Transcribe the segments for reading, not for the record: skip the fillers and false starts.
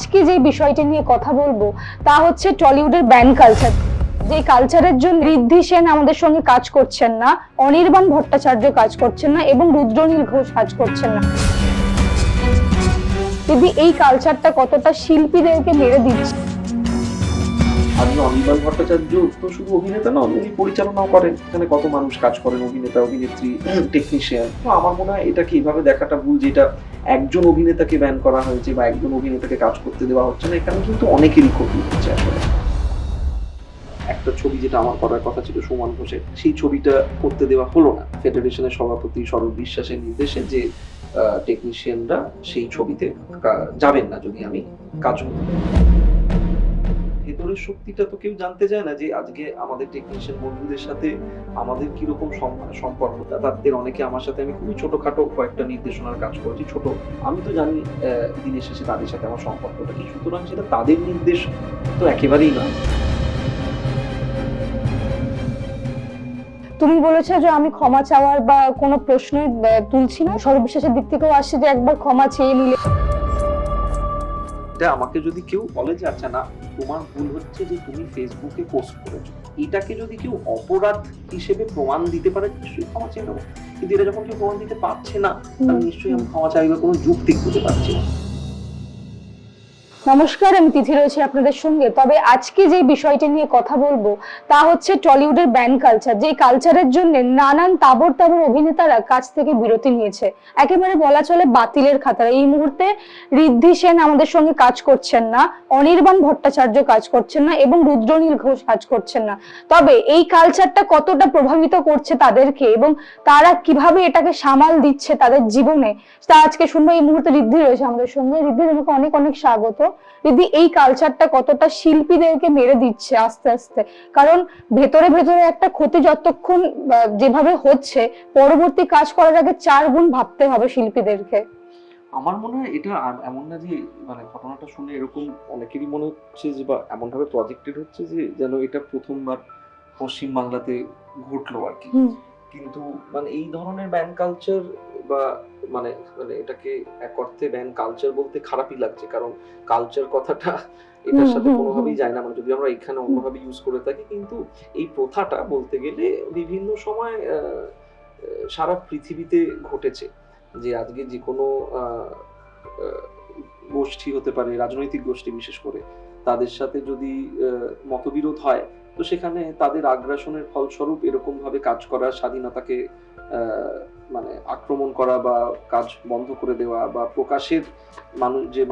আজকে যে বিষয়টি নিয়ে কথা বলবো তা হচ্ছে টলিউডের ব্যান কালচার। যে কালচারের জন্য ঋদ্ধি সেন আমাদের সঙ্গে কাজ করছেন না, অনির্বাণ ভট্টাচার্য কাজ করছেন না এবং রুদ্রনীল ঘোষ কাজ করছেন না। যদি এই কালচারটা কতটা শিল্পীদেরকে মেরে দিচ্ছে। আজকে অনির্বাণ ভট্টাচার্য তো শুধু অভিনেতা নন, উনি পরিচালনাও করেন। এখানে কত মানুষ কাজ করেন, অভিনেতা, অভিনেত্রী, টেকনিশিয়ান। তো আমার মনে হয় এটাকে এইভাবে দেখাটা ভুল, যেটা একজন অভিনেতাকে ব্যান করা হয়েছে বা একজন অভিনেতাকে কাজ করতে দেওয়া হচ্ছে না। এখানে কিন্তু অনেকেরই ক্ষতি হচ্ছে আসলে। একটা ছবি যেটা আমার করার কথা ছিল সুমন ঘোষের, সেই ছবিটা করতে দেওয়া হলো না ফেডারেশনের সভাপতি শরৎ বিশ্বাসের নির্দেশে, যে টেকনিশিয়ানরা সেই ছবিতে যাবেন না যদি আমি কাজ করি। ভেতরের শক্তিটা তো কেউ জানতে চায় না, যে আজকে আমাদের টেকনিশিয়ান বন্ধুদের সাথে আমাদের কিরকম সম্পর্ক। তাদের অনেকে আমার সাথে, আমি খুবই ছোটখাটো কয়েকটা নির্দেশনার কাজ করেছি, ছোট। আমি তো জানি দিনের শেষে তাদের সাথে আমার সম্পর্কটা কি, সুতরাং সেটা তাদের নির্দেশ তো একেবারেই না। তুমি বলেছো যে আমি ক্ষমা চাওয়ার বা কোনো প্রশ্নই তুলছি না, শরৎ বিশ্বাসের দিক থেকেও আসছে যে একবার ক্ষমা চেয়ে নিলে। এটা আমাকে যদি কেউ বলে যে আচ্ছা না, তোমার ভুল হচ্ছে যে তুমি ফেসবুকে পোস্ট করেছো, এটাকে যদি কেউ অপরাধ হিসেবে প্রমাণ দিতে পারে, নিশ্চয়ই ক্ষমা চেয়ে নেবো। কিন্তু এটা যখন কেউ প্রমাণ দিতে পারছে না, তাহলে নিশ্চয়ই আমি ক্ষমা চাইবার কোনো যুক্তি খুঁজে পাচ্ছি না। নমস্কার, আমি তিথি রয়েছি আপনাদের সঙ্গে। তবে আজকে যে বিষয়টি নিয়ে কথা বলবো তা হচ্ছে টলিউডের ব্যান কালচার। যে কালচারের জন্য নানান তাবড় তাবড় অভিনেতারা কাজ থেকে বিরতি নিয়েছে, একেবারে বলা চলে বাতিলের খাতায়। এই মুহূর্তে ঋদ্ধি সেন আমাদের সঙ্গে কাজ করছেন না, অনির্বাণ ভট্টাচার্য কাজ করছেন না এবং রুদ্রনীল ঘোষ কাজ করছেন না। তবে এই কালচারটা কতটা প্রভাবিত করছে তাদেরকে এবং তারা কিভাবে এটাকে সামাল দিচ্ছে তাদের জীবনে, তা আজকে শুনবো। এই মুহূর্তে ঋদ্ধি রয়েছে আমাদের সঙ্গে। ঋদ্ধি, তোমাকে অনেক অনেক স্বাগত। দিদি, এই কালচারটা কতটা শিল্পীদেরকে মেরে দিচ্ছে আস্তে আস্তে, কারণ ভেতরে ভেতরে একটা ক্ষতি যতক্ষণ যেভাবে হচ্ছে, পরবর্তী কাজ করার আগে 4 গুণ ভাবতে হবে শিল্পীদেরকে। আমার মনে হয় এটা এমন না যে, মানে ঘটনাটা শুনে এরকম অনেকেরই মনে হচ্ছে যে, বা এমন ভাবে প্রজেক্টেড হচ্ছে যে যেন এটা প্রথমবার পশ্চিম বাংলাতে ঘটলো আর কি। কিন্তু মানে এই ধরনের ব্যান কালচার বা মানে মানে এটাকে এক অর্থে ব্যান কালচার বলতে খারাপই লাগছে, কারণ কালচার কথাটা এটার সাথে কোনোভাবেই যায় না, মানে যদি আমরা এখানে অন্যভাবে ইউজ করে থাকি। কিন্তু এই প্রথাটা বলতে গেলে বিভিন্ন সময় সারা পৃথিবীতে ঘটেছে, যে আজকে যে কোনো গোষ্ঠী হতে পারে, রাজনৈতিক গোষ্ঠী বিশেষ করে, তাদের সাথে যদি মতবিরোধ হয়, তো সেখানে তাদের আগ্রাসনের ফলস্বরূপ এরকম ভাবে কাজ করার স্বাধীনতাকে মানে আক্রমণ করা বা কাজ বন্ধ করে দেওয়া, বা প্রকাশের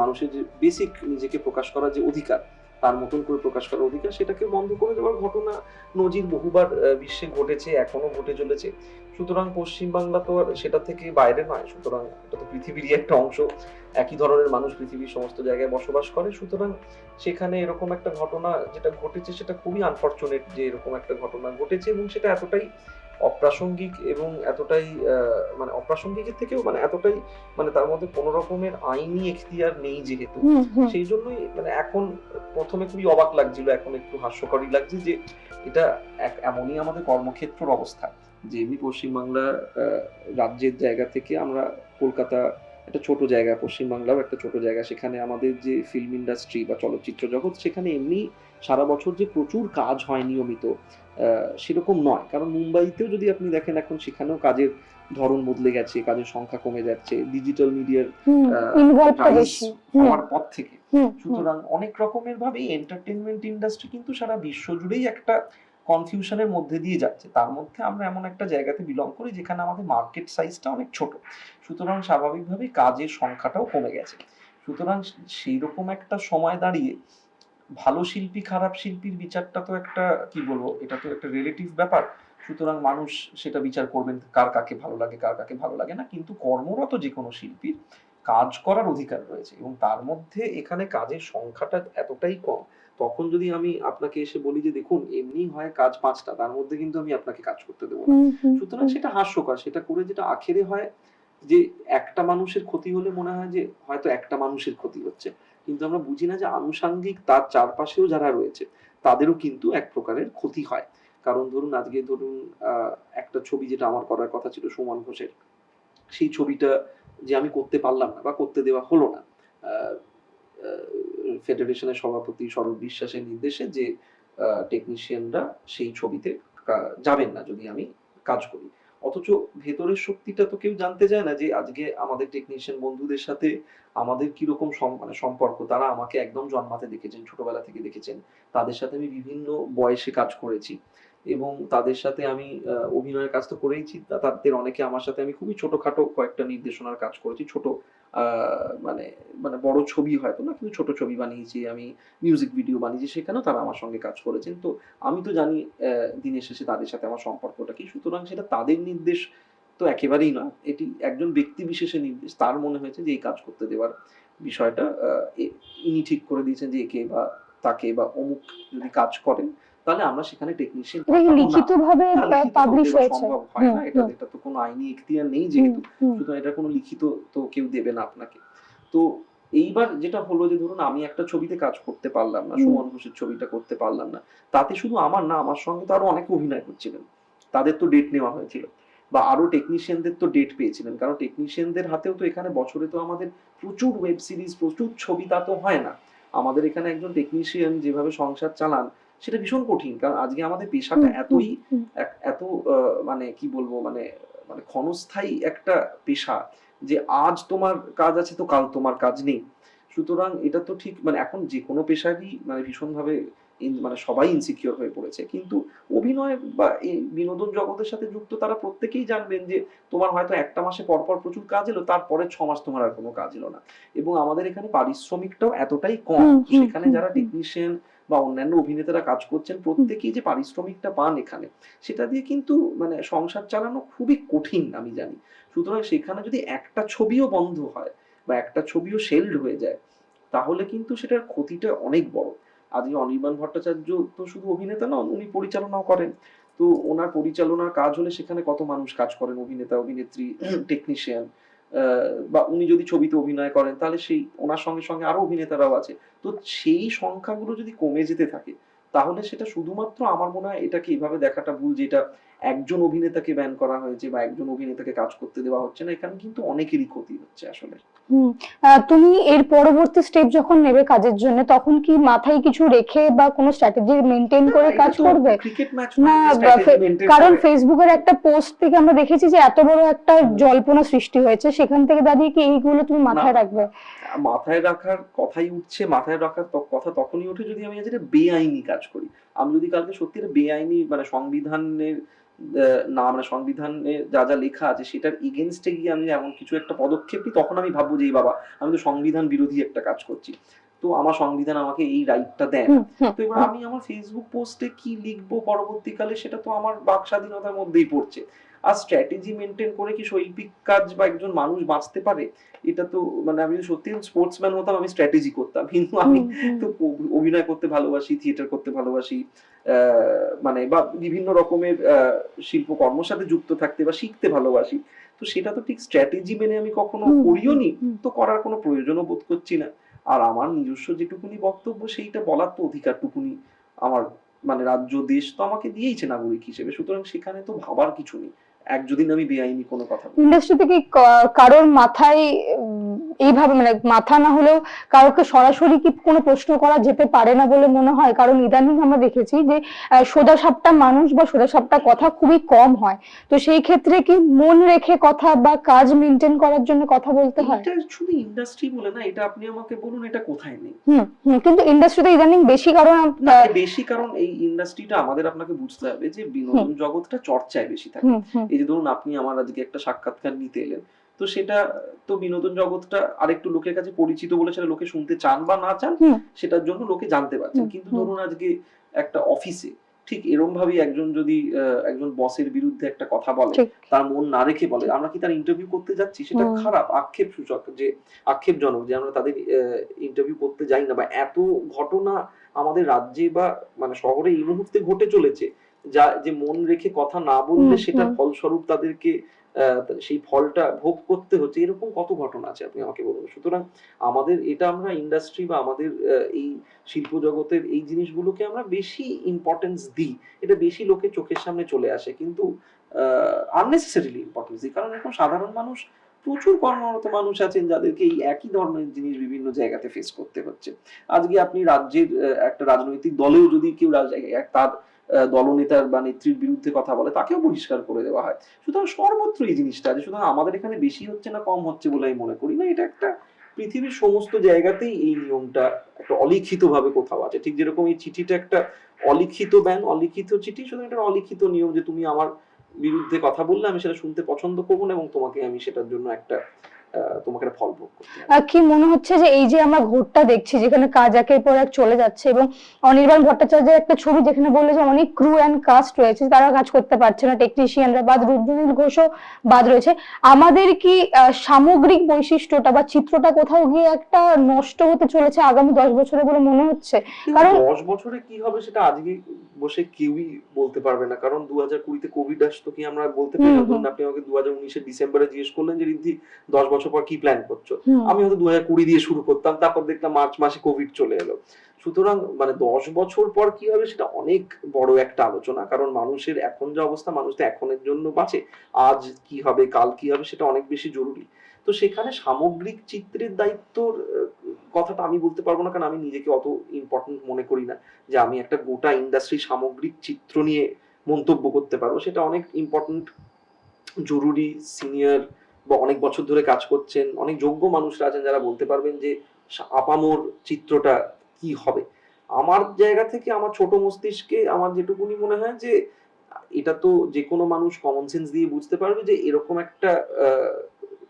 মানুষের যে বেসিক নিজেকে প্রকাশ করার যে অধিকার, তার মতন করে প্রকাশ করার অধিকার, সেটাকে বন্ধ করে দেওয়ার ঘটনা নজির বহুবার বিশ্বে ঘটেছে, এখনো ঘটে চলেছে। সুতরাং পশ্চিমবাংলা তো আর সেটা থেকে বাইরে নয়, সুতরাং এটা তো পৃথিবীরই একটা অংশ। একই ধরনের মানুষ পৃথিবীর সমস্ত জায়গায় বসবাস করে, সুতরাং সেখানে এরকম একটা ঘটনা যেটা ঘটেছে সেটা খুবই আনফরচুনেট যে এরকম একটা ঘটনা ঘটেছে, এবং সেটা এতটাই অপ্রাসঙ্গিক এবং এতটাই মানে অপ্রাসঙ্গিকের থেকেও মানে এতটাই মানে তার মধ্যে কোনো রকমের আইনি এখতিয়ার নেই যেহেতু, সেই জন্যই মানে এখন প্রথমে খুবই অবাক লাগছিল, এখন একটু হাস্যকরই লাগছে যে এটা এমনই আমাদের কর্মক্ষেত্রের অবস্থা, যে এমনি পশ্চিমবাংলা রাজ্যের জায়গা থেকে আমরা কলকাতা একটা ছোট জায়গা, পশ্চিমবাংলাও একটা ছোট জায়গা, সেখানে আমাদের যে ফিল্ম ইন্ডাস্ট্রি বা চলচ্চিত্র জগৎ, সেখানে এমনি সারা বছর যে প্রচুর কাজ হয় নিয়মিত, সেরকম নয়। কারণ মুম্বাইতেও যদি আপনি দেখেন, এখন সেখানেও কাজের ধরন বদলে গেছে, কাজের সংখ্যা কমে যাচ্ছে ডিজিটাল মিডিয়ার রাইজ হওয়ার পর থেকে। সুতরাং অনেক রকমের ভাবে এন্টারটেনমেন্ট ইন্ডাস্ট্রি কিন্তু সারা বিশ্ব জুড়েই একটা কনফিউশনের মধ্যে দিয়ে যাচ্ছে। তার মধ্যে আমরা এমন একটা জায়গাতে বিলং করি যেখানে আমাদের মার্কেট সাইজটা অনেক ছোট, সুতরাং স্বাভাবিকভাবেই কাজের সংখ্যাটাও কমে গেছে। সুতরাং সেই রকম একটা সময় দাঁড়িয়ে ভালো শিল্পী খারাপ শিল্পীর বিচারটা তো একটা, কি বলবো, এটা তো একটা রিলেটিভ ব্যাপার। সুতরাং মানুষ সেটা বিচার করবেন কার কাকে ভালো লাগে, কার কাকে ভালো লাগে না, কিন্তু কর্মরত যে কোনো শিল্পীর কাজ করার অধিকার রয়েছে, এবং তার মধ্যে এখানে কাজের সংখ্যাটা এতটাই কম। তখন যদি আমি আপনাকে এসে বলি যে দেখুন এমনি হয় কাজ 5টা, তার মধ্যে কিন্তু আমি আপনাকে কাজ করতে দেবো না, সুতরাং সেটা হাস্যকর। সেটা করে যেটা আখেরে হয় যে একটা মানুষের ক্ষতি হলে মনে হয় যে হয়তো একটা মানুষের ক্ষতি হচ্ছে, কিন্তু আমরা বুঝি না যে আনুষাঙ্গিক তার চারপাশেও যারা রয়েছে তাদেরও কিন্তু এক প্রকারের ক্ষতি হয়। কারণ ধরুন আজকে ধরুন একটা ছবি যেটা আমার করার কথা ছিল সুমন ঘোষের, সেই ছবিটা যে আমি করতে পারলাম না বা করতে দেওয়া হলো না, ফেডারেশনের সভাপতি স্বরূপ বিশ্বাসের নির্দেশে যে টেকনিশিয়ানরা সেই ছবিতে যাবেন না যদি আমি কাজ করি। অথচ ভেতরের শক্তিটা তো কেউ জানতে চায় না যে আজকে আমাদের টেকনিশিয়ান বন্ধুদের সাথে আমাদের কিরকম মানে সম্পর্ক। তারা আমাকে একদম জন্মাতে দেখেছেন, ছোটবেলা থেকে দেখেছেন। তাদের সাথে আমি বিভিন্ন বয়সে কাজ করেছি এবং তাদের সাথে আমি অভিনয়ের কাজ তো করেইছি। তাদের অনেকে আমার সাথে আমি খুবই ছোটখাটো কয়েকটা নির্দেশনার কাজ করেছি। ছোট মানে মানে বড় ছবি হয়তো না, কিন্তু ছোট ছবি বানিয়েছি আমি, মিউজিক ভিডিও বানিয়েছি, সেখানেও তারা আমার সঙ্গে কাজ করেছেন। তো আমি তো জানি দিনের শেষে তাদের সাথে আমার সম্পর্কটা কি। সুতরাং সেটা তাদের নির্দেশ তো একেবারেই নয়। এটি একজন ব্যক্তি বিশেষের নির্দেশ। তার মনে হয়েছে যে এই কাজ করতে দেওয়ার বিষয়টা ইনি ঠিক করে দিয়েছেন যে একে বা তাকে বা অমুক যদি কাজ করেন তাহলে আমরা সেখানে টেকনিশিয়ান এটা কি লিখিতভাবে পাবলিশ হয়েছে? সম্ভব হয় না। এটা তো কোনো আইনি এখতিয়ার নেই যেহেতু, সুতরাং এটা কোনো লিখিত তো কেউ দেবে না আপনাকে। তো এইবার যেটা হলো যে ধরুন আমি একটা ছবিতে কাজ করতে পারলাম না, সুমন ঘোষের ছবিটা করতে পারলাম না, তাতে শুধু আমার না, আমার সঙ্গে তো আরো অনেকে অভিনয় করছিলেন, তাদের তো ডেট নেওয়া হয়েছিল, বা আরো টেকনিশিয়ানদের তো ডেট পেয়েছিলেন, কারণ টেকনিশিয়ানদের হাতেও তো এখানে বছরে তো আমাদের প্রচুর ওয়েব সিরিজ, প্রচুর ছবি, তা তো হয় না। আমাদের এখানে একজন টেকনিশিয়ান যেভাবে সংসার চালান সেটা ভীষণ কঠিন, কারণ আজকে আমাদের পেশাটা এতই এত মানে কি বলবো, মানে মানে ক্ষণস্থায়ী একটা পেশা যে আজ তোমার কাজ আছে তো কাল তোমার কাজ নেই। সুতরাং এটা তো ঠিক, মানে এখন যে কোনো পেশারই মানে ভীষণভাবে মানে সবাই ইনসিকিউর হয়ে পড়েছে, কিন্তু অভিনয় বা এই বিনোদন জগতের সাথে যুক্ত তারা প্রত্যেকেই জানবেন যে তোমার হয়তো একটা মাসে পরপর প্রচুর কাজ এলো, তারপরে 6 মাস তোমার আর কোনো কাজ এলো না। এবং আমাদের এখানে পারিশ্রমিকটাও এতটাই কম, সেখানে যারা টেকনিশিয়ান বা অন্যান্য অভিনেতারা কাজ করছেন প্রত্যেকেই যে পারিশ্রমিকটা পান এখানে, সেটা দিয়ে কিন্তু মানে সংসার চালানো খুবই কঠিন আমি জানি। সুতরাং সেখানে যদি একটা ছবিও বন্ধ হয় বা একটা ছবিও শেলড হয়ে যায়, তাহলে কিন্তু সেটার ক্ষতিটা অনেক বড়। আজকে অনির্বাণ ভট্টাচার্য তো শুধু অভিনেতা নন, উনি পরিচালনাও করেন। তো ওনার পরিচালনার কাজ হলে সেখানে কত মানুষ কাজ করেন, অভিনেতা, অভিনেত্রী, টেকনিশিয়ান, বা উনি যদি ছবিতে অভিনয় করেন তাহলে সেই ওনার সঙ্গে সঙ্গে আরো অভিনেতারাও আছে। তো সেই সংখ্যাগুলো যদি কমে যেতে থাকে, তাহলে সেটা শুধুমাত্র আমার মনে হয় এটাকে এভাবে দেখাটা ভুল যে এটা একজন অভিনেতাকে ব্যান করা হয়েছে বা একজন অভিনেতাকে কাজ করতে দেওয়া হচ্ছে না। এখানে কিন্তু অনেকেরই ক্ষতি হচ্ছে আসলে। তুমি এর পরবর্তী স্টেপ যখন নেবে কাজের জন্য, তখন কি মাথায় কিছু রেখে বা কোনো স্ট্র্যাটেজি মেনটেন করে কাজ করবে? ক্রিকেট ম্যাচ না, কারণ ফেসবুকের একটা পোস্ট থেকে আমরা দেখেছি যে এত বড় একটা জল্পনা সৃষ্টি হয়েছে, সেখান থেকে দাঁড়িয়ে কি এইগুলো তুমি মাথায় রাখবে? মাথায় রাখার কথাই উঠছে, মাথায় রাখার কথা তখনই ওঠে যদি আমি যেটা বেআইনি কাজ করি। আমি যদি কালকে সত্যি এটা বেআইনি মানে সংবিধানের না, মানে সংবিধানে যা যা লেখা আছে সেটার এগেনস্টে গিয়ে আমি এমন কিছু একটা পদক্ষেপ নিই, তখন আমি ভাববো যে এই বাবা আমি তো সংবিধান বিরোধী একটা কাজ করছি, তো আমার সংবিধান আমাকে এই রাইটটা দেয় না। তো এবার আমি আমার ফেসবুক পোস্টে কি লিখবো পরবর্তীকালে সেটা তো আমার বাক স্বাধীনতার মধ্যেই পড়ছে। আর স্ট্র্যাটেজি মেনটেন করে কি শৈল্পিক কাজ বা একজন মানুষ বাঁচতে পারে? এটা তো মানে আমি সত্যি স্পোর্টসম্যান হতাম, আমি স্ট্র্যাটেজি করতাম, কিন্তু আমি তো অভিনয় করতে ভালোবাসি, থিয়েটার করতে ভালোবাসি, মানে বা বিভিন্ন রকমের শিল্পকর্মের সাথে যুক্ত থাকতে বা শিখতে ভালোবাসি। তো সেটা তো ঠিক স্ট্র্যাটেজি মেনে আমি কখনো করিও নি, তো করার কোনো প্রয়োজনও বোধ করছি না। আর আমার নিজস্ব যেটুকুনি বক্তব্য সেইটা বলার তো অধিকারটুকুনি আমার মানে রাজ্য দেশ তো আমাকে দিয়েইছে নাগরিক হিসেবে, সুতরাং সেখানে তো ভাবার কিছু নেই যদি আমি বেআইনি কোনো কথা বলি। ইন্ডাস্ট্রি থেকে কারোর মাথায় এইভাবে মানে মাথা না হলেও কাউকে সরাসরি কি কোনো প্রশ্ন করা যেতে পারে না বলে মনে হয়? কারণ ইদানিং আমরা দেখেছি যে সোজাসাপটা মানুষ বা সোজাসাপটা কথা খুবই কম হয়, তো সেই ক্ষেত্রে কি মন রেখে কথা বা কাজ মেনটেন করার জন্য কথা বলতে হয়? এটা শুধু ইন্ডাস্ট্রি বলে না, এটা আপনি আমাকে বলুন এটা কোথায় নেই? কিন্তু ইন্ডাস্ট্রিতে ইদানিং বেশি, কারণ বেশি কারণ এই ইন্ডাস্ট্রিটা আমাদের আপনাকে বুঝতে হবে যে বিনোদন জগৎটা চর্চায় বেশি থাকে। এই যে ধরুন আপনি আমার আজকে একটা সাক্ষাৎকার নিতে এলেন, তো সেটা তো বিনোদন জগৎটা আরেকটু লোকের কাছে পরিচিত বলে সেটা লোকে শুনতে চান বা না চান, সেটার জন্য লোকে জানতে পারছেন। কিন্তু ধরুন আজকে একটা অফিসে ঠিক এরকম ভাবে একজন যদি একজন বসের বিরুদ্ধে একটা কথা বলে, তার মন না রেখে বলে, আমরা কি তার ইন্টারভিউ করতে যাচ্ছি? সেটা খারাপ, আক্ষেপ সূচক, যে আক্ষেপজনক যে আমরা তাদের ইন্টারভিউ করতে যাই না। বা এত ঘটনা আমাদের রাজ্যে বা মানে শহরে এই মুহূর্তে ঘটে চলেছে, যা যে মন রেখে কথা না বললে সেটার ফলস্বরূপ তাদেরকে সেই ফলটা ভোগ করতে হচ্ছে, এরকম কত ঘটনা আছে আপনি আমাকে বলুন। সুতরাং আমাদের এটা আমরা ইন্ডাস্ট্রি বা আমাদের এই শিল্প জগতের এই জিনিসগুলোকে আমরা বেশি ইম্পর্টেন্স দিই, এটা বেশি লোকের চোখের সামনে চলে আসে, কিন্তু আননেসেসারিলি ইম্পর্টেন্স দিই, কারণ এখন সাধারণ মানুষ প্রচুর কর্মরত মানুষ আছেন যাদেরকে এই একই ধরনের জিনিস বিভিন্ন জায়গাতে ফেস করতে হচ্ছে। আজকে আপনি রাজ্যের একটা রাজনৈতিক দলেও যদি কেউ তার দলনেতার বা নেত্রীর বিরুদ্ধে কথা বলে তাকেও বহিষ্কার করে দেওয়া হয়। সুতরাং সর্বত্র এই জিনিসটা আছে। সুতরাং আমাদের এখানে বেশি হচ্ছে না কম হচ্ছে বলে আমি মনে করি না। এটা একটা পৃথিবীর সমস্ত জায়গাতেই এই নিয়মটা একটা অলিখিতভাবে কোথাও আছে। ঠিক যেরকম এই চিঠিটা একটা অলিখিত ব্যান, অলিখিত চিঠি, সুতরাং একটা অলিখিত নিয়ম যে তুমি আমার বিরুদ্ধে কথা বললে আমি সেটা শুনতে পছন্দ করব না এবং তোমাকে আমি সেটার জন্য একটা তোমাকে একটা ফল ভোগ করতে হবে। কি মনে হচ্ছে যে এই যে আমরা ঘোরটা দেখছি যেখানে কাজ একের পর এক চলে যাচ্ছে, এবং অনির্বাণ ভট্টাচার্যের একটা ছবি যেখানে বললে যে অনেক ক্রু অ্যান্ড কাস্ট রয়েছে, তারা কাজ করতে পারছে না, টেকনিশিয়ানরা বাদ, রুদ্রনীল ঘোষও বাদ রয়েছে, আমাদের কি সামগ্রিক বৈশিষ্ট্যটা বা চিত্রটা কোথাও গিয়ে একটা নষ্ট হতে চলেছে আগামী 10 বছরে বলে মনে হচ্ছে? কারণ 10 বছরে কি হবে সেটা আজকে বসে কেউই বলতে পারবে না, কারণ 2020-তে কোভিড আসতো কি আমরা বলতে পারি না। ধরুন আপনি আমাকে 2019-এর ডিসেম্বরে জিজ্ঞেস করলেন যে রিদ্ধি 10 বছর পর কি প্ল্যান করছো, আমি হয়তো 2020 দিয়ে শুরু করতাম, তারপর দেখলাম মার্চ মাসে কোভিড চলে এলো। সুতরাং মানে 10 বছর পর কি হবে সেটা অনেক বড় একটা আলোচনা, কারণ মানুষের এখন যে অবস্থা, মানুষ তো এখনের জন্য বাঁচে, আজ কি হবে কাল কি হবে সেটা অনেক বেশি জরুরি। তো সেখানে সামগ্রিক চিত্রের দায়িত্বর কথাটা আমি বলতে পারবো না, কারণ আমি নিজেকে অত ইম্পর্টেন্ট মনে করি না যে আমি একটা গোটা ইন্ডাস্ট্রি সামগ্রিক চিত্র নিয়ে মন্তব্য করতে পারবো। সেটা অনেক ইম্পর্টেন্ট, জরুরি, সিনিয়র বা অনেক বছর ধরে কাজ করছেন অনেক যোগ্য মানুষরা আছেন যারা বলতে পারবেন যে আপামর চিত্রটা কি হবে। আমার জায়গা থেকে, আমার ছোট মস্তিষ্কে আমার যেটুকুনি মনে হয় যে এটা তো যে কোনো মানুষ কমন সেন্স দিয়ে বুঝতে পারবে যে এরকম একটা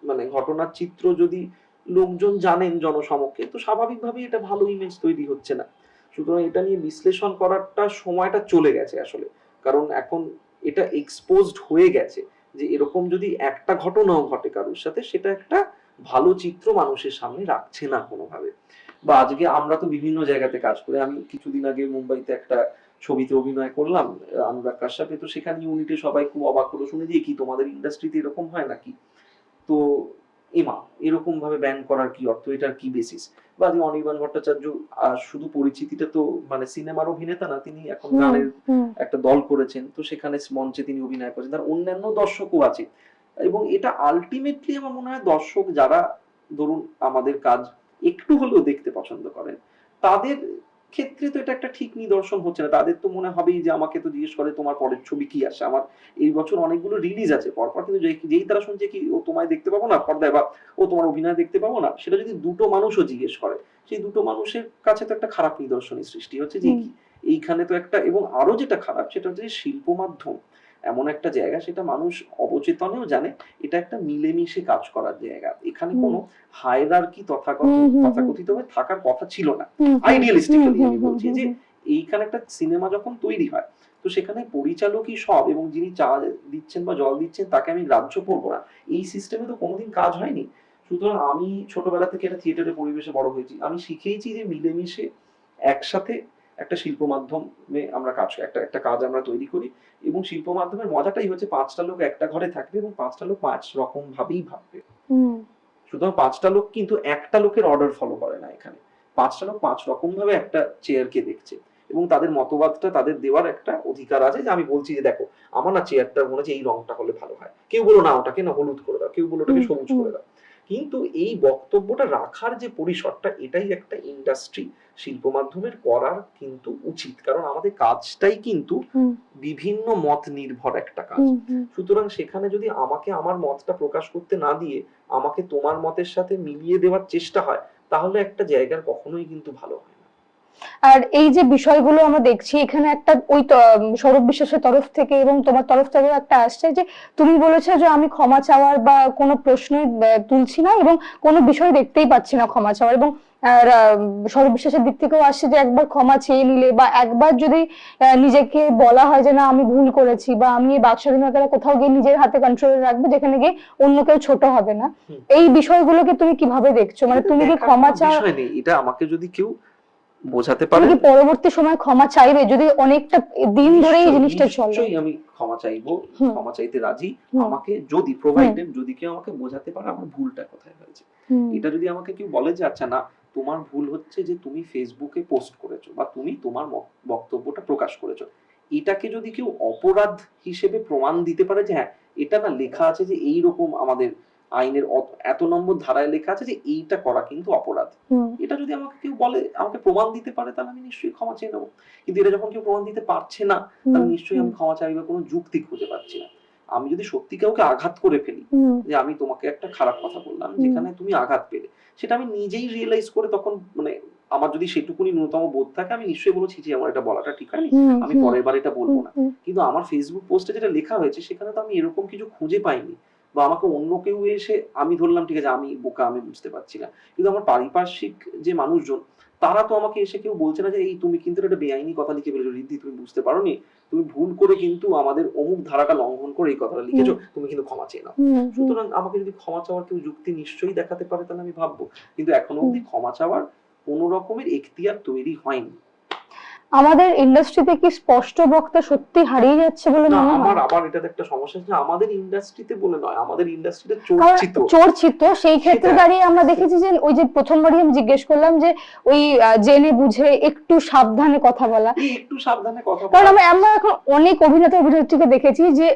মানে ঘটনার চিত্র যদি লোকজন জানেন জনসমক্ষে, তো স্বাভাবিকভাবেই এটা ভালো ইমেজ তৈরি হচ্ছে না। সুতরাং এটা নিয়ে বিশ্লেষণ করারটা সময়টা চলে গেছে আসলে, কারণ এখন এটা এক্সপোজড হয়ে গেছে যে এরকম যদি একটা ঘটনাও ঘটে কারোর সাথে, সেটা একটা ভালো চিত্র মানুষের সামনে রাখছে না কোনোভাবে। বা আজকে আমরা তো বিভিন্ন জায়গাতে কাজ করি, আমি কিছুদিন আগে মুম্বাইতে একটা ছবিতে অভিনয় করলাম অনুরাগ কাশ্যপে, তো সেখানে ইউনিটে সবাই খুব অবাক হলো শুনে যে কি তোমাদের ইন্ডাস্ট্রিতে এরকম হয় নাকি। তো এমা এরকম ভাবে ব্যান করার কি অর্থ, এটার কি বেসিস। বা যে অনির্বাণ ভট্টাচার্য শুধু পরিচিতিটা তো মানে সিনেমার অভিনেতা না, তিনি এখন গানের একটা দল করেছেন, তো সেখানে মঞ্চে তিনি অভিনয় করেছেন, তার অন্যান্য দর্শকও আছে। এবং এটা আলটিমেটলি আমার মনে হয় দর্শক যারা ধরুন আমাদের কাজ একটু হলেও দেখতে পছন্দ করেন, তাদের ক্ষেত্রে তো এটা একটা ঠিক নিদর্শন হচ্ছে না। তাদের তো মনে হবেই যে আমাকে তো জিজ্ঞেস করে তোমার পরের ছবি কি আসে, আমার এই বছর অনেকগুলো রিলিজ আছে পরপর, কিন্তু যেই তারা শুনছে কি ও তোমায় দেখতে পাবো না পর্দায়, বা ও তোমার অভিনয় দেখতে পাবো না, সেটা যদি দুটো মানুষও জিজ্ঞেস করে, সেই দুটো মানুষের কাছে তো একটা খারাপ নিদর্শনের সৃষ্টি হচ্ছে যে কি এইখানে তো একটা। এবং আরো যেটা খারাপ সেটা হচ্ছে যে শিল্প মাধ্যম এমন একটা জায়গা, সেটা মানুষ অবচেতনেও জানে এটা একটা মিলেমিশে কাজ করার জায়গা। এখানে কোনো হায়ারার্কি তথাকথিত ভাবে থাকার কথা ছিল না। আইডিয়ালিস্টিক্যালি আমি বলছি যে এইখানে একটা সিনেমা যখন তৈরি হয়, তো সেখানে পরিচালকই সব, এবং যিনি চা দিচ্ছেন বা জল দিচ্ছেন তাকে আমি গ্রাহ্য করবো না, এই সিস্টেমে তো কোনোদিন কাজ হয়নি। সুতরাং আমি ছোটবেলা থেকে একটা থিয়েটারের পরিবেশে বড় হয়েছি, আমি শিখেইছি যে মিলেমিশে একসাথে একটা শিল্প মাধ্যমে আমরা একটা কাজ আমরা তৈরি করি, এবং শিল্প মাধ্যমের মজাটাই হচ্ছে 5টা লোক একটা ঘরে থাকবে এবং 5টা লোক 5 রকম ভাবেই ভাববে। সুতরাং 5টা লোক কিন্তু একটা লোকের অর্ডার ফলো করে না এখানে, 5টা লোক 5 রকম ভাবে একটা চেয়ারকে দেখছে, এবং তাদের মতবাদটা তাদের দেওয়ার একটা অধিকার আছে। যে আমি বলছি যে দেখো আমার না চেয়ারটা মনে হচ্ছে এই রংটা হলে ভালো হয়, কেউ বলো না ওটাকে না হলুদ করে দাও, কেউ বলো ওটাকে সবুজ করে দাও। কিন্তু এই বক্তব্যটা রাখার যে পরিসরটা, এটাই একটা ইন্ডাস্ট্রি শিল্প মাধ্যমের করার কিন্তু উচিত, কারণ আমাদের কাজটাই কিন্তু বিভিন্ন মত নির্ভর একটা কাজ। সুতরাং সেখানে যদি আমাকে আমার মতটা প্রকাশ করতে না দিয়ে আমাকে তোমার মতের সাথে মিলিয়ে দেওয়ার চেষ্টা হয়, তাহলে একটা জায়গার কখনোই কিন্তু ভালো হয় না। আর এই যে বিষয়গুলো আমরা দেখছি এখানে একটা ওই সৌরভ বিশ্বাসের তরফ থেকে এবং তোমার তরফ থেকেও একটা আসছে যে তুমি বলেছো যে আমি ক্ষমা চাওয়ার বা কোনো প্রশ্নই তুলছি না এবং কোনো বিষয় দেখতেই পাচ্ছি না ক্ষমা চাওয়ার, এবং সৌরভ বিশ্বাসের দিক থেকেও আসছে যে একবার ক্ষমা চেয়ে নিলে বা একবার যদি নিজেকে বলা হয় যে না আমি ভুল করেছি বা আমি এই বাক স্বাধীনতাটা কোথাও গিয়ে নিজের হাতে কন্ট্রোলে রাখবো যেখানে গিয়ে অন্য কেউ ছোট হবে না, এই বিষয়গুলোকে তুমি কিভাবে দেখছো? মানে তুমি কি ক্ষমা চাও, এটা আমাকে যদি কেউ বোঝাতে পারে, তুমি কি পরবর্তী সময় ক্ষমা চাইবে যদি অনেকটা দিন ধরে এই জিনিসটা চলে? নিশ্চয়ই আমি ক্ষমা চাইবো, ক্ষমা চাইতে রাজি। আমাকে যদি প্রোভাইডেড যদি কেউ আমাকে বোঝাতে পারে আমার ভুলটা কোথায় হয়েছে, এটা যদি আমাকে কেউ বলে যে আচ্ছা না তোমার ভুল হচ্ছে যে তুমি ফেসবুকে পোস্ট করেছো বা তুমি তোমার বক্তব্যটা প্রকাশ করেছো, এটাকে যদি কেউ অপরাধ হিসেবে প্রমাণ দিতে পারে যে হ্যাঁ এটা না লেখা আছে যে এইরকম আমাদের আইনের এত নম্বর ধারায় লেখা আছে যে এইটা করা কিন্তু অপরাধ। এটা যদি আমাকে কেউ বলে, আমাকে প্রমাণ দিতে পারে, তাহলে আমি নিশ্চয়ই ক্ষমা চেয়ে নেবো। কিন্তু এটা যখন কেউ প্রমাণ দিতে পারছে না, তাহলে নিশ্চয়ই আমি ক্ষমা চাইবার কোনো যুক্তি খুঁজে পাচ্ছি না। আমি যদি সত্যি কাউকে আঘাত করে ফেলি, যে আমি তোমাকে একটা খারাপ কথা বললাম যেখানে তুমি আঘাত পেলে, সেটা আমি নিজেই রিয়েলাইজ করে তখন মানে আমার যদি সেটুকুনি ন্যূনতম বোধ থাকে, আমি নিশ্চয়ই বলেছি যে আমার এটা বলাটা ঠিক হয়নি, আমি পরের বার এটা বলবো না। কিন্তু আমার ফেসবুক পোস্টে যেটা লেখা হয়েছে সেখানে তো আমি এরকম কিছু খুঁজে পাইনি, বা আমাকে অন্য কেউ এসে, আমি ধরলাম ঠিক আছে আমি বোকা, আমি বুঝতে পারছি না, কিন্তু আমার পারিপার্শ্বিক যে মানুষজন, তারা তো আমাকে এসে কেউ বলছে না যে এই তুমি কিন্তু একটা বেআইনি কথা লিখে ফেলেছো রিদ্ধি, তুমি বুঝতে পারোনি, তুমি ভুল করে কিন্তু আমাদের অমুক ধারাটা লঙ্ঘন করে এই কথাটা লিখেছো, তুমি কিন্তু ক্ষমা চেয়ে নাও। সুতরাং আমাকে যদি ক্ষমা চাওয়ার কেউ যুক্তি নিশ্চয়ই দেখাতে পারে, তাহলে আমি ভাববো। কিন্তু এখনো অব্দি ক্ষমা চাওয়ার কোন রকমের এখতিয়ার তৈরি হয়নি। আমাদের ইন্ডাস্ট্রিতে কি স্পষ্ট বক্তা সত্যি হারিয়ে যাচ্ছে বলে না, মনে আমার হয়? আবার এটাতে একটা সমস্যা আছে, আমাদের ইন্ডাস্ট্রিতে বলে নয়, আমাদের ইন্ডাস্ট্রিতে কারণ চর্চিত। চর্চিত সেই ক্ষেত্রে সেটা- দাঁড়িয়ে আমরা দেখেছি যে ওই যে প্রথমবারই আমি জিজ্ঞেস করলাম যে ওই জেনে বুঝে একটু সাবধানে কথা বলা, এই একটু সাবধানে কথা কারণ বলা। আমরা এখন অনেক অভিনেতা অভিনেত্রীকে দেখেছি যে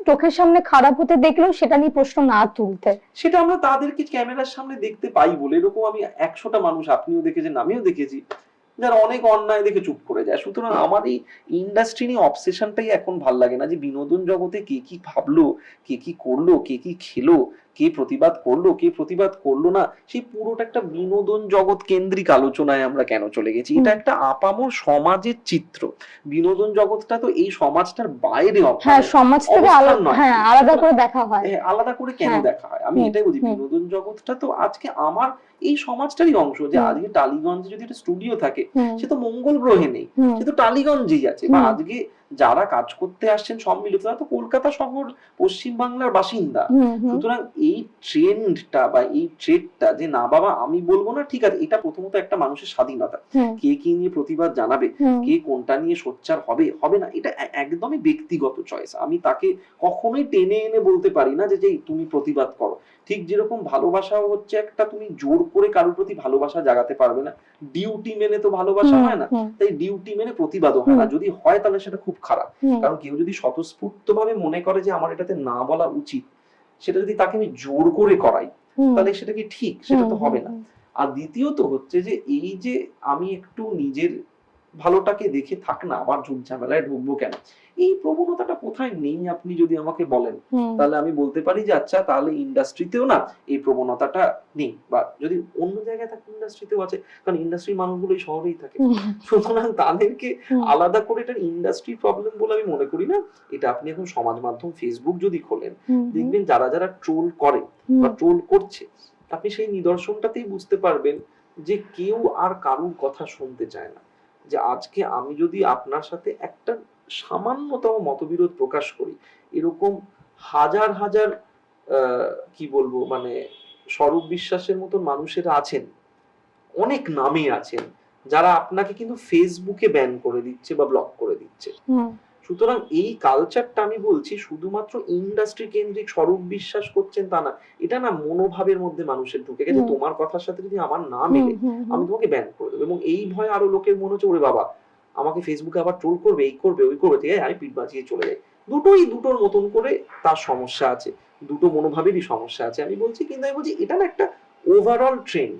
চোখের সামনে খারাপ হতে দেখলেও সেটা নিয়ে প্রশ্ন না তুলতে। সেটা আমরা তাদেরকে ক্যামেরার সামনে দেখতে পাই বলে, এরকম আমি 100টা মানুষ, আপনিও দেখেছেন আমিও দেখেছি, যারা অনেক অন্যায় দেখে চুপ করে যায়। সুতরাং আমার এই ইন্ডাস্ট্রি নিয়ে অবসেশনটাই এখন ভাল লাগে না, যে বিনোদন জগতে কে কি ভাবলো, কে কি করলো, কে কি খেলো, কে প্রতিবাদ করলো, কে প্রতিবাদ করলো না, সেই পুরোটা একটা বিনোদন জগৎ কেন্দ্রিক আলোচনায় আমরা কেন চলে গেছি। এটা একটা আপামর সমাজের চিত্র। বিনোদন জগৎটা তো এই সমাজটার বাইরে হ্যাঁ, সমাজ থেকে অবস্থান নয়। হ্যাঁ আলাদা করে দেখা হয়। আলাদা করে কেন হ্যাঁ। দেখা হয়, আমি এটাই বলছি। বিনোদন জগৎটা তো আজকে আমার এই সমাজটারই অংশ। যে আজকে টালিগঞ্জে যদি একটা স্টুডিও থাকে, সে তো মঙ্গল গ্রহে নেই, সে তো টালিগঞ্জেই আছে। বা আজকে যারা কাজ করতে আসছেন সম্মিলিত, তারা তো কলকাতা শহর, পশ্চিম বাংলার বাসিন্দা। সুতরাং এই ট্রেন্ডটা বা এই ট্রেডটা যে না বাবা আমি বলবো না, ঠিক আছে, এটা প্রথমত একটা মানুষের স্বাধীনতা, কে কি নিয়ে প্রতিবাদ জানাবে, কে কোনটা নিয়ে সোচ্চার হবে হবে না, এটা একদমই ব্যক্তিগত চয়েস। আমি তাকে কখনোই টেনে এনে বলতে পারি না যে তুমি প্রতিবাদ করো। ঠিক যেরকম ভালোবাসাও হচ্ছে একটা, তুমি জোর করে কারোর প্রতি ভালোবাসা জাগাতে পারবে না, ডিউটি মেনে তো ভালোবাসা হয় না, তাই ডিউটি মেনে প্রতিবাদও হয় না। যদি হয় তাহলে সেটা খুব খারাপ। কারণ কেউ যদি স্বতঃস্ফূর্ত ভাবে মনে করে যে আমার এটাতে না বলা উচিত, সেটা যদি তাকে আমি জোর করে করাই, তাহলে সেটা কি ঠিক? সেটা তো হবে না। আর দ্বিতীয়ত হচ্ছে যে এই যে আমি একটু নিজের ভালোটাকে দেখে থাক না, আবার ঝুট ঝামেলায় ঢুকবো কেন, এই প্রবণতাটা কোথায় নেই আপনি যদি আমাকে বলেন, তাহলে আমি বলতে পারি যে আচ্ছা তাহলে ইন্ডাস্ট্রিতেও না এই প্রবণতাটা নেই। বা যদি অন্য জায়গায় থাকে ইন্ডাস্ট্রিতেও আছে, কারণ ইন্ডাস্ট্রির মানুষগুলো এই শহরেই থাকে। সুতরাং তাদেরকে আলাদা করে এটা ইন্ডাস্ট্রি প্রবলেম বলে আমি মনে করি না। এটা আপনি এখন সমাজ মাধ্যম ফেসবুক যদি খোলেন, দেখবেন যারা যারা ট্রোল করে বা ট্রোল করছে, আপনি সেই নিদর্শনটাতেই বুঝতে পারবেন যে কেউ আর কারুর কথা শুনতে চায় না। যে আজকে আমি যদি আপনার সাথে একটা সামান্যতম মতবিরোধ প্রকাশ করি, এরকম হাজার হাজার কি বলবো মানে স্বরূপ বিশ্বাসের মতন মানুষেরা আছেন, অনেক নামে আছেন, যারা আপনাকে কিন্তু ফেসবুকে ব্যান করে দিচ্ছে বা ব্লক করে দিচ্ছে। সুতরাং এই কালচারটা আমি বলছি শুধুমাত্র ইন্ডাস্ট্রি কেন্দ্রিক স্বরূপ বিশ্বাস করছেন তা না, এটা না মনোভাবের মধ্যে মানুষের ঢুকে গেছে। তোমার কথার সাথে যদি আমার না মেলে, আমি তোমাকে ব্যান করে দেবো। এবং এই ভয় আরো লোকের মনে হচ্ছে ওরে বাবা আমাকে ফেসবুকে আবার ট্রোল করবে, এই করবে ওই করবে, ঠিক আছে আমি পিঠ বাঁচিয়ে চলে যাই। দুটোর মতন করে তার সমস্যা আছে, দুটো মনোভাবেরই সমস্যা আছে আমি বলছি। কিন্তু আমি বলছি এটা না একটা ওভারঅল ট্রেন্ড,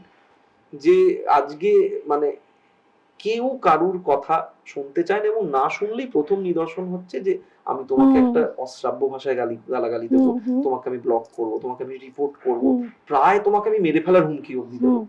যে আজকে মানে কেউ কারুর কথা শুনতে চায় না, এবং না শুনলেই প্রথম নিদর্শন হচ্ছে যে আমি তোমাকে একটা অশ্রাব্য ভাষায় গালাগালি দেবো, তোমাকে আমি ব্লক করবো, তোমাকে আমি রিপোর্ট করবো, প্রায় তোমাকে আমি মেরে ফেলার হুমকি অবধি দেবো।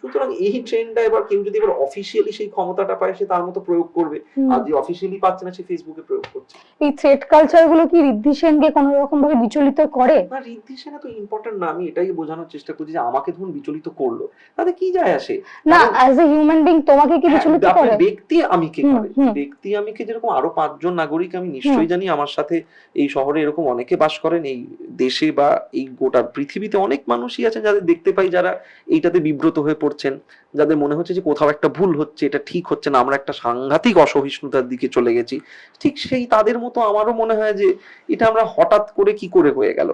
সুতরাং এই ট্রেন্ডটা এবার কেউ যদি এবার অফিসিয়ালি সেই ক্ষমতাটা পায়, সে তার মতো প্রয়োগ করবে, আর যে অফিসিয়ালি পাচ্ছে না সে ফেসবুকে প্রয়োগ করছে। এই থ্রেট কালচার গুলো কি ঋদ্ধি সেনকে কোনো রকম ভাবে বিচলিত করে? না, ঋদ্ধি সেন তো ইম্পর্টেন্ট না, আমি এটাই বোঝানোর চেষ্টা করছি যে আমাকে ধরুন বিচলিত করলো, তাতে কি যায় আসে না, অ্যাজ এ হিউম্যান বিং তোমাকে কি বিচলিত করে? ব্যক্তি আমিকে করে, ব্যক্তি আমিকে যেরকম আরো 5 জন নাগরিক আমি নিশ্চয়ই জানি আমার সাথে এই শহরে এরকম অনেকে বাস করেন, এই দেশে বা এই গোটা পৃথিবীতে অনেক মানুষই আছেন যাদের দেখতে পাই যারা এইটাতে বিব্রত হয়ে পড়ছেন, যাদের মনে হচ্ছে যে কোথাও একটা ভুল হচ্ছে, এটা ঠিক হচ্ছে না, আমরা একটা সাংঘাতিক অসহিষ্ণুতার দিকে চলে গেছি। ঠিক সেই তাদের মতো আমারও মনে হয় যে এটা আমরা হঠাৎ করে কি করে হয়ে গেল,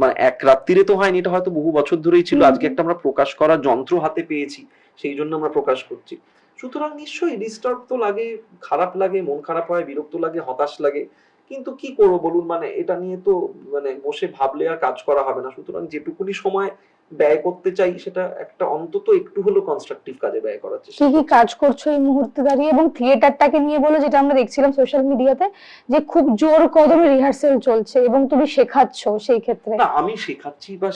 মানে এক রাত্রিরে তো হয়নি, এটা হয়তো বহু বছর ধরেই ছিল, আজকে একটা আমরা প্রকাশ করার যন্ত্র হাতে পেয়েছি, সেই জন্য আমরা প্রকাশ করছি। সুতরাং নিশ্চয়ই ডিস্টার্ব তো লাগে, খারাপ লাগে, মন খারাপ হয়, বিরক্ত লাগে, হতাশ লাগে, কিন্তু কি করবো বলুন, মানে এটা নিয়ে তো মানে বসে ভাবলে আর কাজ করা হবে না। সুতরাং যেটুকুনি সময় ব্যয় করতে চাই সেটা একটা অন্তত একটু হলেও কনস্ট্রাকটিভ কাজে ব্যয় করার চেষ্টা কি কি করছি। কাজ করছো এই মুহূর্তে দাঁড়িয়ে, এবং থিয়েটারটাকে নিয়ে বলো, যেটা আমরা দেখছিলাম সোশ্যাল মিডিয়াতে যে খুব জোর কদমে রিহার্সেল চলছে এবং তুমি শেখাচ্ছ সেই ক্ষেত্রে। না, আমি শেখাচ্ছি বা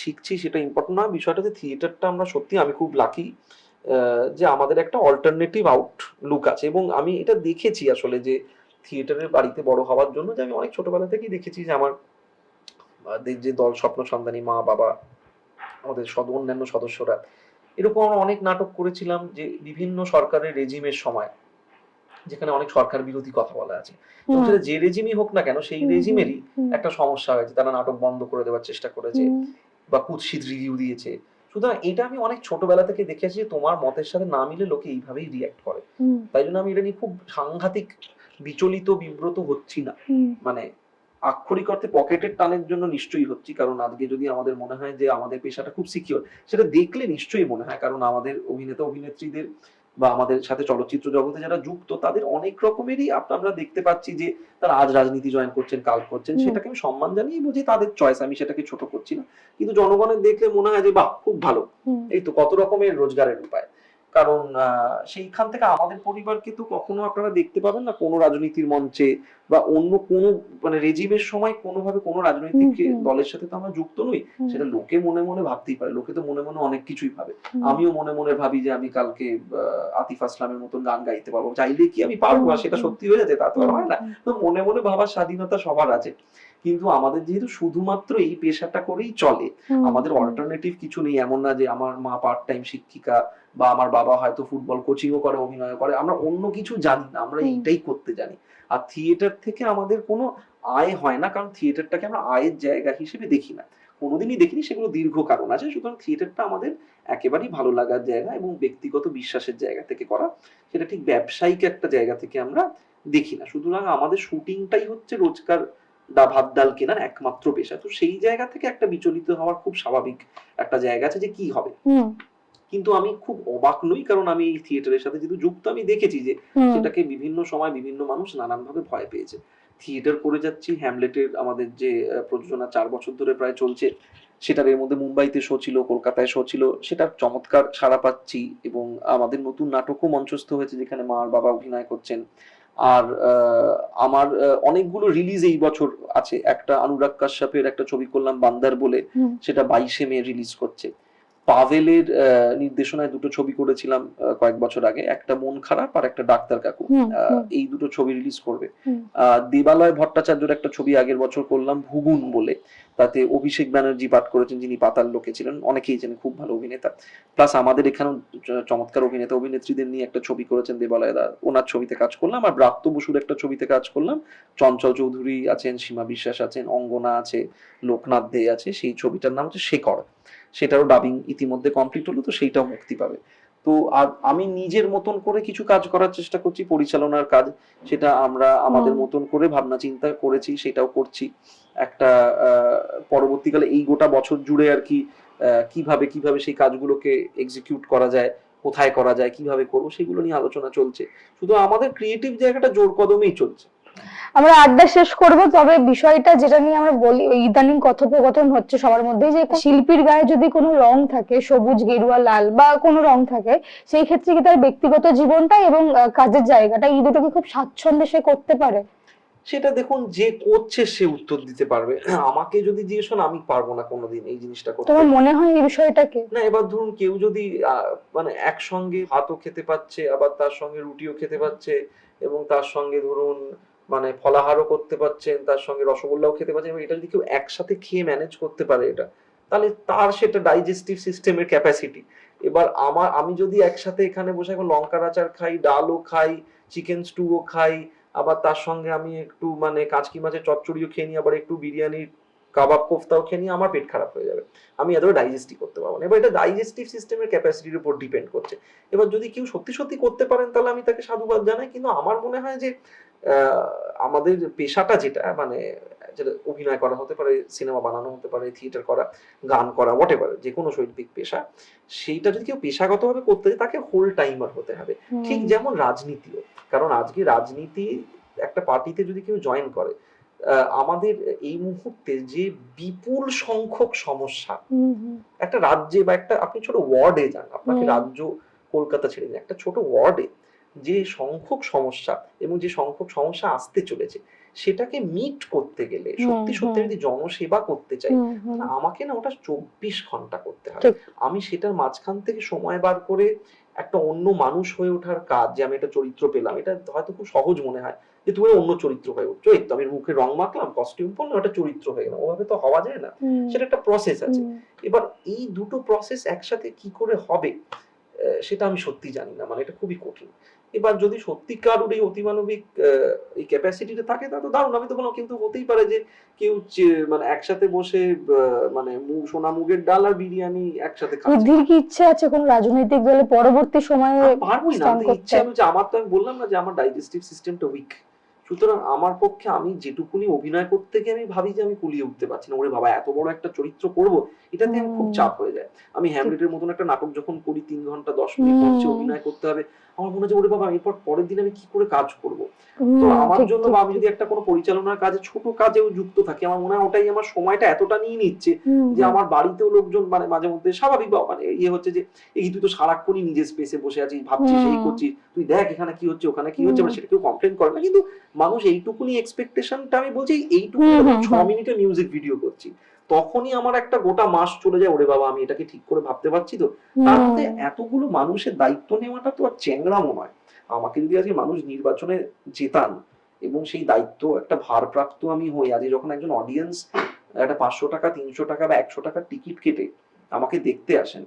শিখছি সেটা ইম্পর্টেন্ট না। বিষয়টা যে থিয়েটারটা আমরা সত্যি, আমি খুব লাকি যে আমাদের একটা অল্টারনেটিভ আউটলুক আছে, এবং আমি এটা দেখেছি আসলে যে থিয়েটারের বাড়িতে বড় হওয়ার জন্য, যে আমি অনেক ছোটবেলা থেকেই দেখেছি যে আমার যে দল স্বপ্ন সন্ধানী, মা বাবা, আমাদের অন্যান্য সদস্যরা, এরকম আমরা অনেক নাটক করেছিলাম যে বিভিন্ন সরকারের রেজিমের সময়, যেখানে অনেক সরকার বিরোধী কথা বলা আছে, এবং হুম সেটা যে রেজিমই হোক না কেন সেই হুম হুম রেজিমেরই হুম একটা সমস্যা হয়েছে, তারা নাটক বন্ধ করে দেওয়ার চেষ্টা করেছে হুম বা কুৎসিত রিভিউ দিয়েছে। সুতরাং এটা আমি অনেক ছোটবেলা থেকে দেখেছি যে তোমার মতের সাথে না মিলে লোকে এইভাবেই রিয়াক্ট করে। হুম তাই জন্য আমি এটা নিয়ে খুব সাংঘাতিক বিচলিত বিব্রত হচ্ছি না। হুম মানে আক্ষরিক অর্থে পকেটের টানের জন্য নিশ্চয়ই হচ্ছি, কারণ আজকে যদি আমাদের মনে হয় যে আমাদের পেশাটা খুব সিকিউর, সেটা দেখলে নিশ্চয়ই মনে হয়, কারণ আমাদের অভিনেতা অভিনেত্রীদের বা আমাদের সাথে চলচ্চিত্র জগতে যারা যুক্ত তাদের অনেক রকমেরই আমরা দেখতে পাচ্ছি যে তারা আজ রাজনীতি জয়েন করছেন, কাল করছেন, হুম সেটাকে আমি সম্মান জানিয়ে বুঝি, তাদের চয়েস, আমি সেটাকে ছোট করছি না। কিন্তু জনগণের দেখলে মনে হয় যে বাহ, খুব ভালো, হুম এই তো কত রকমের রোজগারের উপায়। কারণ সেইখান থেকে আমাদের পরিবারকে তো কখনো আপনারা দেখতে পাবেন না কোনো রাজনীতির মঞ্চে বা অন্য কোনো মানে রেজিমের সময় কোনোভাবে কোনো রাজনৈতিক হুম হুম দলের সাথে তো আমরা যুক্ত নই। হুম সেটা লোকে মনে মনে ভাবতেই পারে, লোকে তো মনে মনে অনেক কিছুই ভাবে। হুম আমিও মনে মনে ভাবি যে আমি কালকে আতিফ আসলামের মতন গান গাইতে পারবো, চাইলে কি আমি পারবো, আর সেটা সত্যি হয়ে যাচ্ছে তা তো আর হয় না। তো মনে মনে ভাবার স্বাধীনতা সবার আছে, কিন্তু আমাদের যেহেতু শুধুমাত্র এই পেশাটা করেই চলে, আমাদের অল্টারনেটিভ কিছু নেই। এমন না যে আমার মা পার্ট টাইম শিক্ষিকা বা আমার বাবা হয়তো ফুটবল কোচিংও করে, অভিনয় করে, আমরা অন্য কিছু জানি না, আমরা এইটাই করতে জানি। আর থিয়েটার থেকে আমাদের কোনো আয় হয় না, কারণ থিয়েটারটাকে আমরা আয়ের জায়গা হিসেবে দেখি না, কোনোদিনই দেখিনি, সেগুলো দীর্ঘ কারণ আছে। সুতরাং থিয়েটারটা আমাদের একেবারেই ভালো লাগার জায়গা এবং ব্যক্তিগত বিশ্বাসের জায়গা থেকে করা, সেটা ঠিক ব্যবসায়িক একটা জায়গা থেকে আমরা দেখি না। সুতরাং আমাদের শুটিংটাই হচ্ছে রোজকার ভাত ডাল কেনার একমাত্র পেশা। তো সেই জায়গা থেকে একটা বিচলিত হওয়ার খুব স্বাভাবিক একটা জায়গা আছে যে কি হবে। হুম কিন্তু আমি খুব অবাক নই, কারণ আমি এই থিয়েটারের সাথে যেহেতু যুক্ত, আমি দেখেছি যে হুম সেটাকে বিভিন্ন সময় বিভিন্ন মানুষ নানানভাবে ভয় পেয়েছে। থিয়েটার করে যাচ্ছি, হ্যামলেটের আমাদের যে প্রযোজনা ৪ বছর ধরে প্রায় চলছে, সেটার এর মধ্যে মুম্বাইতে শো ছিল, কলকাতায় শো ছিল, সেটার চমৎকার সাড়া পাচ্ছি, এবং আমাদের নতুন নাটকও মঞ্চস্থ হয়েছে যেখানে মা আর বাবা অভিনয় করছেন। আর আমার অনেকগুলো রিলিজ এই বছর আছে। একটা অনুরাগ কাশ্যপের একটা ছবি করলাম বান্দার বলে, হুম সেটা ২২শে মে রিলিজ করছে। পাভেলের নির্দেশনায় দুটো ছবি করেছিলাম কয়েক বছর আগে, একটা মন খারাপ আর একটা ডাক্তার কাকু। হুম হুম এই দুটো ছবি রিলিজ করবে। হুম দেবালয় ভট্টাচার্যর একটা ছবি আগের বছর করলাম ভুগুন বলে, তাতে অভিষেক ব্যানার্জি পাঠ করেছেন, যিনি পাতাল লোকে ছিলেন, অনেকেই জানেন, খুব ভালো অভিনেতা। প্লাস আমাদের এখানেও চমৎকার অভিনেতা অভিনেত্রীদের নিয়ে একটা ছবি করেছেন দেবালয় দা, ওনার ছবিতে কাজ করলাম। আর ব্রাত্য বসুর একটা ছবিতে কাজ করলাম, চঞ্চল চৌধুরী আছেন, সীমা বিশ্বাস আছেন, অঙ্গনা আছে, লোকনাথ দে আছে। সেই ছবিটার নাম হচ্ছে শেখর, সেটারও ডাবিং ইতিমধ্যে কমপ্লিট হলো, তো সেইটাও মুক্তি পাবে। তো আর আমি নিজের মতন করে কিছু কাজ করার চেষ্টা করছি, পরিচালনার কাজ, সেটা আমরা আমাদের মতন করে ভাবনা চিন্তা করেছি, সেটাও করছি। একটা পরবর্তীকালে এই গোটা বছর জুড়ে আর কি কিভাবে কিভাবে সেই কাজগুলোকে এক্সিকিউট করা যায়, কোথায় করা যায়, কিভাবে করবো, সেগুলো নিয়ে আলোচনা চলছে। শুধু আমাদের ক্রিয়েটিভ জায়গাটা জোর কদমেই চলছে। আমরা আড্ডা শেষ করব, তবে বিষয়টা যেটা নিয়ে আমরা বলি, ইদানিং কথোপকথন হচ্ছে সবার মধ্যে, যে শিল্পীর গায়ে যদি কোনো রং থাকে, সবুজ গেরুয়া লাল বা কোনো রং থাকে, সেই ক্ষেত্রে কি তার ব্যক্তিগত জীবনটা এবং কাজের জায়গাটা, এই দুটোকে খুব স্বাচ্ছন্দ্যে সে করতে পারে? সেটা দেখুন, যে করছে সে উত্তর দিতে পারবে। আমাকে যদি জিজ্ঞেস করেন, আমি পারবো না কোনোদিন এই জিনিসটা করতে। তোমার মনে হয় এই বিষয়টাকে? না, এবার ধরুন কেউ যদি মানে একসঙ্গে ভাতও খেতে পাচ্ছে, আবার তার সঙ্গে রুটিও খেতে পাচ্ছে, এবং তার সঙ্গে ধরুন মানে ফলাহারও করতে পারছেন, তার সঙ্গে রসগোল্লাও খেতে পাচ্ছেন, এবং এটা যদি কেউ একসাথে খেয়ে ম্যানেজ করতে পারে এটা, তাহলে তার সেটা ডাইজেস্টিভ সিস্টেমের ক্যাপাসিটি। এবার আমি যদি একসাথে এখানে বসে এখন লঙ্কার আচার খাই, ডালও খাই, চিকেন স্টুও খাই, আবার তার সঙ্গে আমি একটু মানে কাচকি মাছের চচ্চড়িও খেয়ে নিই, আবার একটু বিরিয়ানির কাবাব কোফতাও খেয়ে নিই, আমার পেট খারাপ হয়ে যাবে, আমি এতটা ডাইজেস্টই করতে পারবো না। এবার এটা ডাইজেস্টিভ সিস্টেমের ক্যাপাসিটির উপর ডিপেন্ড করছে। এবার যদি কেউ সত্যি সত্যি করতে পারেন, তাহলে আমি তাকে সাধুবাদ জানাই। কিন্তু আমার মনে হয় যে আমাদের পেশাটা যেটা মানে যেটা অভিনয় করা হতে পারে, সিনেমা বানানো হতে পারে, থিয়েটার করা, গান করা, হোয়াটএভার, যে কোনো শৈল্পিক পেশা, সেইটা যদি কেউ পেশাগতভাবে করতে চায় তাকে হোল টাইমার হতে হবে। ঠিক যেমন রাজনীতিও, কারণ আজকে রাজনীতি একটা পার্টিতে যদি কেউ জয়েন করে, আমাদের এই মুহূর্তে যে বিপুল সংখ্যক সমস্যা একটা রাজ্যে বা একটা আপনি ছোট ওয়ার্ডে যান, আপনাকে রাজ্য কলকাতা ছেড়ে দিন, একটা ছোট ওয়ার্ডে যে সংখ্যক সমস্যা এবং যে সংখ্যক সমস্যা আসতে চলেছে সেটাকে মিট করতে গেলে সত্যি সত্যি যদি জনসেবা করতে চাই, আমাকে না ওটা 24 ঘন্টা করতে হয়। আমি সেটার মাঝখান থেকে সময় বার করে একটা অন্য মানুষ হয়ে ওঠার কাজ, যে আমি একটা চরিত্র পেলাম, এটা হয়তো খুব সহজ মনে হয় যে তুমি অন্য চরিত্র হয়ে উঠছো, এই তো আমি মুখে রং মাখলাম, কস্টিউম পরলাম, একটা চরিত্র হয়ে গেলাম, ওভাবে তো হওয়া যায় না, সেটা একটা প্রসেস আছে। এবার এই দুটো প্রসেস একসাথে কি করে হবে সেটা আমি সত্যি জানি না, মানে এটা খুবই কঠিন। এবার যদি সত্যিকার এই অতিমানবিক এই ক্যাপাসিটিটা থাকে তা তো দারুণ, আমি তো বললাম, কিন্তু হতেই পারে যে কেউ মানে একসাথে বসে মানে সোনা মুগের ডাল আর বিরিয়ানি একসাথে খাচ্ছে। বুদ্ধির কি ইচ্ছা আছে কোন রাজনৈতিক দলে পরবর্তী সময়ে? পারবোই না, ইচ্ছা আমি যে আমার তো আমি বললাম না যে আমার ডাইজেস্টিভ সিস্টেমটা উইক, সুতরাং আমার পক্ষে আমি যেটুকুনি অভিনয় করতে গিয়ে আমি ভাবি যে আমি কুলিয়ে উঠতে পারছি না, ওরে বাবা এত বড় একটা চরিত্র করব, এটাতে আমি খুব চাপ হয়ে যায়। আমি হ্যামলেটের মতন একটা নাটক যখন করি 3 ঘন্টা 10 মিনিট মঞ্চে অভিনয় করতে হবে, আমার মনে হয় ওরে বাবা এরপর পরের দিন আমি কি করে কাজ করব। তো আমার জন্য আমি যদি একটা কোনো পরিচালনার কাজে ছোট কাজেও যুক্ত থাকি, আমার মনে হয় ওটাই আমার সময়টা এতটা নিয়ে নিচ্ছে যে আমার বাড়িতেও লোকজন মানে মাঝে মধ্যে স্বাভাবিক মানে হচ্ছে যে এই তুই তো সারাক্ষণই নিজের স্পেসে বসে আছিস, ভাবছিস, এই করছিস, তুই দেখ এখানে কি হচ্ছে ওখানে কি হচ্ছে, সেটা কেউ কমপ্লেন করে না, কিন্তু মানুষ এইটুকুনি এক্সপেকটেশনটা, আমি বলছি এইটুকুনি 6 মিনিটের মিউজিক ভিডিও করছি, তখনই আমার একটা গোটা মাস চলে যায়, ওরে বাবা আমি এটাকে ঠিক করে ভাবতে পারছি তো। তার মধ্যে এতগুলো মানুষের দায়িত্ব নেওয়াটা তো আর চ্যাংড়ামো নয়। আমাকে যদি আজকে মানুষ নির্বাচনে জেতান এবং সেই দায়িত্ব একটা ভারপ্রাপ্ত আমি হই, আজকে যখন একজন অডিয়েন্স একটা 500 টাকা 300 টাকা বা 100 টাকার টিকিট কেটে আমাকে দেখতে আসেন,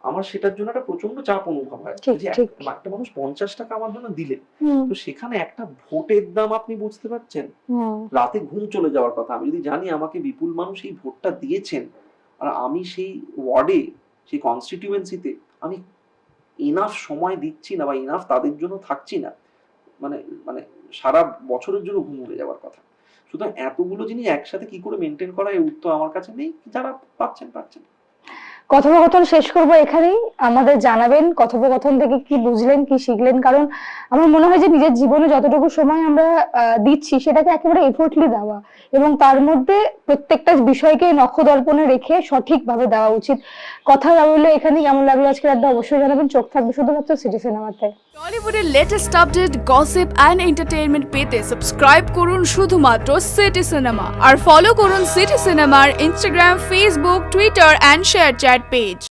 আমার সেটার জন্য একটা প্রচন্ড চাপ অনুভব হয় যে একটা মানুষ 50 টাকা আমার জন্য দিলে, তো সেখানে একটা ভোটের দাম আপনি বুঝতে পারছেন, রাতে ঘুম চলে যাওয়ার কথা। আমি যদি জানি আমাকে বিপুল মানুষ এই ভোটটা দিয়েছেন আর আমি সেই ওয়ার্ডে সেই কনস্টিটিউয়েন্সিতে আমি ইনাফ সময় দিচ্ছি না বা ইনাফ তাদের জন্য থাকছি না, মানে মানে সারা বছরের জন্য ঘুম উড়ে যাওয়ার কথা। সুতরাং এতগুলো জিনিস একসাথে কি করে মেনটেন করা, এই উত্তর আমার কাছে নেই, যারা পাচ্ছেন। কথোপকথন শেষ করব এখানেই। আমাদের জানাবেন কথোপকথন থেকে কি বুঝলেন, কি শিখলেন, কারণ আমার মনে হয় যে নিজের জীবনে যতটুকু সময় আমরা দিচ্ছি সেটাকে একেবারে এফোর্টলি দেওয়া এবং তার মধ্যে প্রত্যেকটা বিষয়কে নখদর্পণে রেখে সঠিকভাবে দেওয়া উচিত। কথা বললে এখানে কেমন লাগলো আজকের আড্ডা অবশ্যই জানাবেন। চোখ থাকবে শুধুমাত্র সিটি সিনেমাতে। টলিউডের latest update, gossip and entertainment পেতে সাবস্ক্রাইব করুন শুধুমাত্র সিটি সিনেমা আর ফলো করুন সিটি সিনেমার Instagram, Facebook, Twitter and ShareChat page.